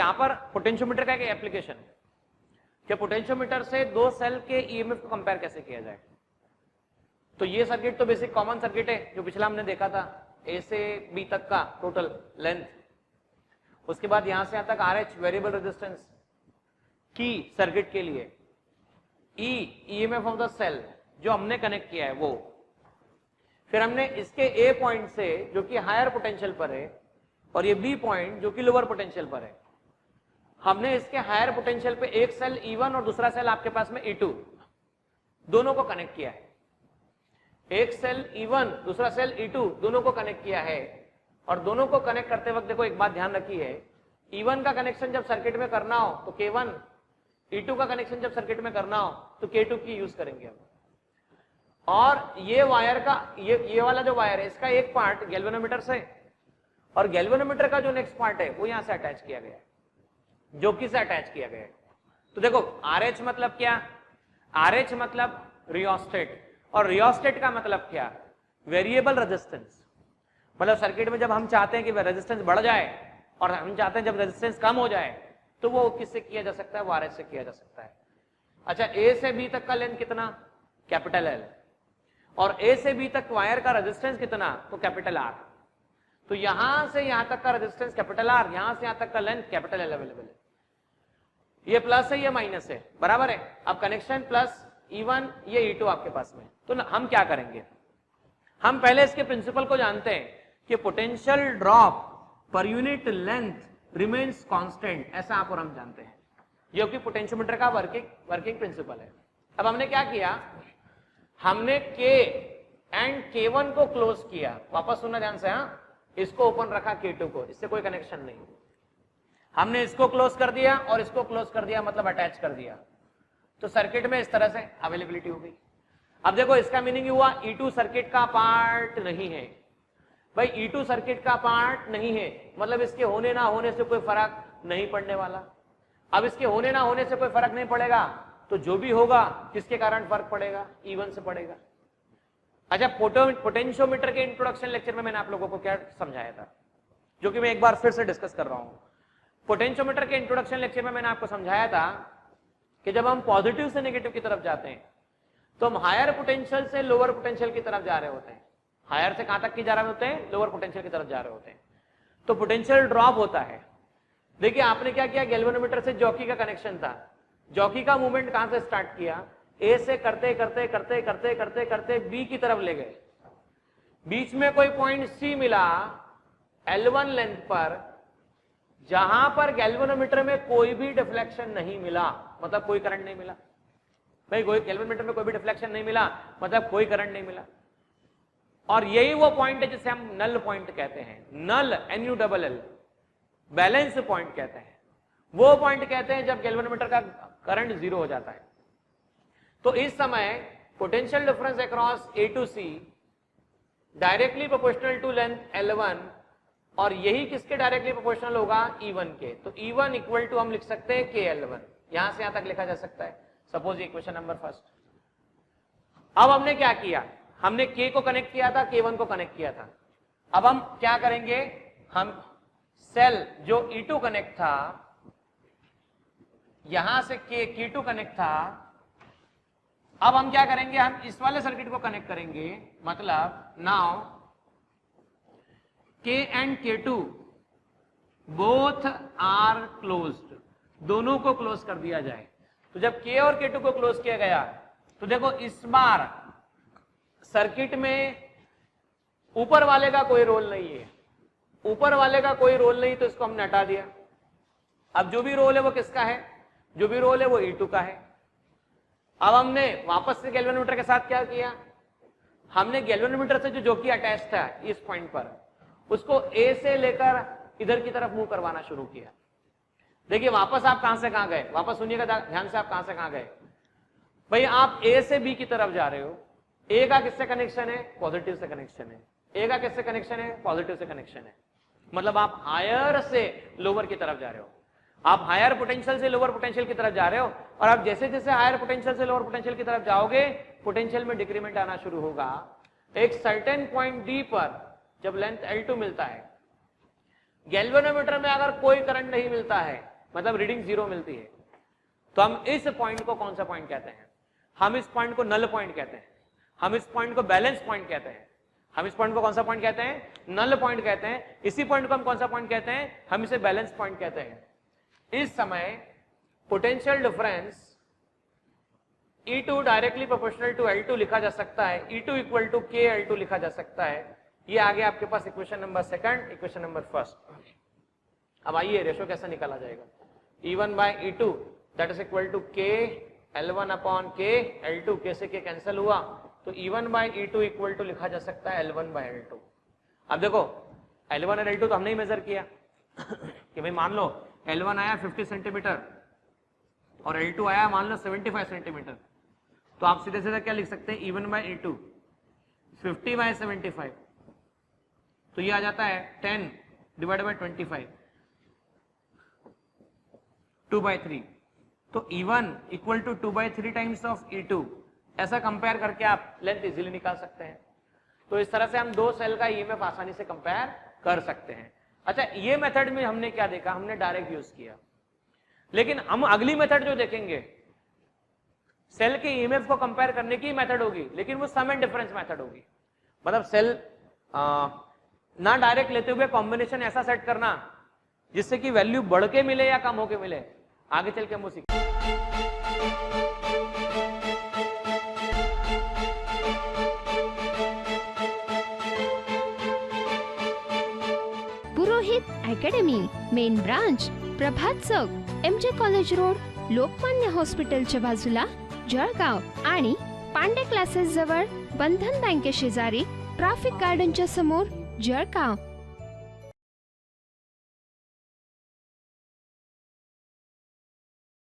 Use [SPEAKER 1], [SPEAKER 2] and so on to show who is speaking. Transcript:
[SPEAKER 1] यहां पर पोटेंशियोमीटर का एक एप्लीकेशन है कि पोटेंशियोमीटर से दो सेल के ईएमएफ को कंपेयर कैसे किया जाए। तो ये सर्किट तो बेसिक कॉमन सर्किट है जो पिछला हमने देखा था, ए से बी तक का टोटल लेंथ। उसके बाद यहां से यहां तक RH वेरिएबल रेजिस्टेंस की सर्किट के लिए, ई ईएमएफ ऑफ द सेल जो हमने कनेक्ट किया है वो। फिर हमने इसके ए पॉइंट से जो कि हायर पोटेंशियल पर है और ये बी पॉइंट जो कि लोअर पोटेंशियल पर है, हमने इसके हायर पोटेंशियल पे एक सेल E1 और दूसरा सेल आपके पास में E2 दोनों को कनेक्ट किया है। एक सेल E1 दूसरा सेल E2 दोनों को कनेक्ट किया है। और दोनों को कनेक्ट करते वक्त देखो एक बात ध्यान रखिए, E1 का कनेक्शन जब सर्किट में करना हो तो K1, E2 का कनेक्शन जब सर्किट में करना हो तो K2 की यूज करेंगे हम। और ये वायर का ये वाला जो वायर है इसका एक पार्ट गैल्वेनोमीटर से और गैल्वेनोमीटर का जो नेक्स्ट पार्ट है वो यहां से अटैच किया गया है, जोकी से अटैच किया गया है। तो देखो RH मतलब क्या, RH मतलब रियोस्टेट, और रियोस्टेट का मतलब क्या, वेरिएबल रेजिस्टेंस। मतलब सर्किट में जब हम चाहते हैं कि रेजिस्टेंस बढ़ जाए और हम चाहते हैं जब रेजिस्टेंस कम हो जाए तो वो किससे किया जा सकता है, वो RH से किया जा सकता है। अच्छा, A से B तक का लेंथ कितना, कैपिटल L, और A से B तक वायर का रेजिस्टेंस कितना, तो कैपिटल R। तो यहां से यहां तक का रेजिस्टेंस कैपिटल R, यहां से यहां तक का लेंथ कैपिटल L अवेलेबल है। ये प्लस है ये माइनस है, बराबर है। अब कनेक्शन प्लस E1 ये E2 आपके पास में। तो हम क्या करेंगे, हम पहले इसके प्रिंसिपल को जानते हैं कि potential drop per unit length remains constant, ऐसा आप और हम जानते हैं, जो कि पोटेंशियोमीटर का वर्किंग प्रिंसिपल है। अब हमने क्या किया, हमने K एंड K1 को क्लोज किया, वापस सुनना ध्यान से, हाँ, इसको ओपन रखा K2 को, इससे कोई कनेक्शन नहीं। हमने इसको क्लोज कर दिया और इसको क्लोज कर दिया, मतलब अटैच कर दिया। तो सर्किट में इस तरह से अवेलेबिलिटी हो गई। अब देखो इसका मीनिंग हुआ E2 सर्किट का पार्ट नहीं है भाई, E2 सर्किट का पार्ट नहीं है, मतलब इसके होने ना होने से कोई फर्क नहीं पड़ने वाला। अब इसके होने ना होने से कोई फर्क नहीं पड़ेगा तो जो भी होगा किसके कारण फर्क पड़ेगा, E1 से पड़ेगा। अच्छा, पोटेंशियोमीटर के इंट्रोडक्शन लेक्चर में मैंने आप लोगों को क्या समझाया था, जो कि मैं एक बार फिर से डिस्कस कर रहा हूं। पोटेंशियोमीटर के इंट्रोडक्शन लेक्चर में मैंने आपको समझाया था कि जब हम पॉजिटिव से नेगेटिव की तरफ जाते हैं तो हम हायर पोटेंशियल से लोअर पोटेंशियल की तरफ जा रहे होते हैं। हायर से कहां तक की जा रहे होते हैं, लोअर पोटेंशियल की तरफ जा रहे होते हैं। तो पोटेंशियल ड्रॉप होता है। देखिए आपने क्या किया, गैल्वेनोमीटर से जॉकी का कनेक्शन था, जॉकी का मूवमेंट कहां से स्टार्ट किया, ए से करते करते करते करते करते करते बी की तरफ ले गए। बीच में कोई पॉइंट सी मिला L1 लेंथ पर, जहां पर गैल्वेनोमीटर में कोई भी डिफ्लेक्शन नहीं मिला, मतलब कोई करंट नहीं मिला। भाई कोई गैल्वेनोमीटर में कोई भी डिफ्लेक्शन नहीं मिला मतलब कोई करंट नहीं मिला। और यही वो पॉइंट है जिसे हम नल पॉइंट कहते हैं, नल NULL, बैलेंस पॉइंट कहते हैं। वो पॉइंट कहते हैं जब गैल्वेनोमीटर का करंट जीरो हो जाता है। तो इस समय potential difference across A to C directly proportional to length L1, और यही किसके डायरेक्टली प्रोपोर्शनल होगा, E1 के। तो E1 इक्वल टू हम लिख सकते हैं KL1, यहां से यहां तक लिखा जा सकता है। Suppose equation number first. अब हमने क्या किया, हमने K को कनेक्ट किया था, K1 को कनेक्ट किया था। अब हम क्या करेंगे, हम सेल जो E2 कनेक्ट था, यहां से K2 कनेक्ट था, अब हम क्या करेंगे, हम इस वाले सर्किट को कनेक्ट करेंगे। मतलब now K and K2 both are closed, दोनों को क्लोज कर दिया जाए। तो जब K और K2 को क्लोज किया गया तो देखो इस बार सर्किट में ऊपर वाले का कोई रोल नहीं है, ऊपर वाले का कोई रोल नहीं, तो इसको हमने हटा दिया। अब जो भी रोल है वो किसका है, जो भी रोल है वो E2 का है। अब हमने वापस से गैल्वेनोमीटर के साथ क्या किया, हमने गैल्वेनोमीटर से जो जॉकी अटैच था इस पॉइंट पर, उसको A से लेकर इधर की तरफ मूव करवाना शुरू किया। देखिए वापस आप कहां से कहां गए, वापस सुनिएगा ध्यान से, आप कहां से कहां गए भाई, आप A से B की तरफ जा रहे हो। A का किससे कनेक्शन है, पॉजिटिव से कनेक्शन है। A का किससे कनेक्शन है, पॉजिटिव से कनेक्शन है। मतलब आप हायर से लोअर की तरफ जा रहे हो, आप हायर पोटेंशियल से लोअर पोटेंशियल की तरफ जा रहे हो। और आप जैसे जैसे हायर पोटेंशियल से लोअर पोटेंशियल की तरफ जाओगे, पोटेंशियल में डिक्रीमेंट आना शुरू होगा। एक सर्टेन पॉइंट D पर जब लेंथ L2 मिलता है, गैल्वेनोमीटर में अगर कोई करंट नहीं मिलता है मतलब रीडिंग 0 मिलती है। तो हम इस पॉइंट को कौन सा पॉइंट कहते हैं? हम इस पॉइंट को नल पॉइंट कहते हैं, हम इस पॉइंट को बैलेंस पॉइंट कहते हैं, हम इस पॉइंट को कौन सा पॉइंट कहते हैं? नल पॉइंट कहते हैं। इसी पॉइंट को हम कौन सा पॉइंट कहते हैं? हम इसे बैलेंस पॉइंट कहते हैं। इस समय potential difference E2 directly proportional to L2 लिखा जा सकता है, E2 equal to K L2 लिखा जा सकता है। ये आ गया आपके पास equation number second, equation number first. अब आइए रेशो कैसा निकाला जाएगा? E1 by E2 that is equal to K L1 upon K L2, K से K कैंसिल हुआ, तो E1 by E2 equal to लिखा जा सकता है L1 बाय L2। अब देखो L1 और L2 तो हमने ही मेजर किया कि भाई मान लो L1 आया 50 सेंटीमीटर और L2 आया मान लो 75 सेंटीमीटर, तो आप सीधे सीधे क्या लिख सकते हैं? E1 बाय E2 50 बाय 75, तो ये आ जाता है 10 डिवाइड बाय 25, 2/3। तो E1 equal to 2/3 times of E2। ऐसा कंपेयर करके आप लेंथ इजीली निकाल सकते हैं। तो इस तरह से हम दो सेल का ईएमएफ आसानी से कंपेयर कर सकते हैं। अच्छा, ये मेथड में हमने क्या देखा? हमने डायरेक्ट यूज किया, लेकिन हम अगली मेथड जो देखेंगे सेल के ईएमएफ को कंपेयर करने की मेथड होगी, लेकिन वो सम एंड डिफरेंस मेथड होगी। मतलब सेल ना डायरेक्ट लेते हुए कॉम्बिनेशन ऐसा सेट करना जिससे कि वैल्यू बढ़ के मिले या कम होके मिले। आगे चल के हम सीखेंगे।
[SPEAKER 2] पुरोहित अकॅडमी, मेन ब्रांच प्रभात चौक, MJ कॉलेज रोड, लोकमान्य हॉस्पिटलच्या बाजूला, जळगाव आणि पांडे क्लासेस जवळ, बंधन बँके शेजारी, ट्रॅफिक गार्डनच्या समोर, जळगाव।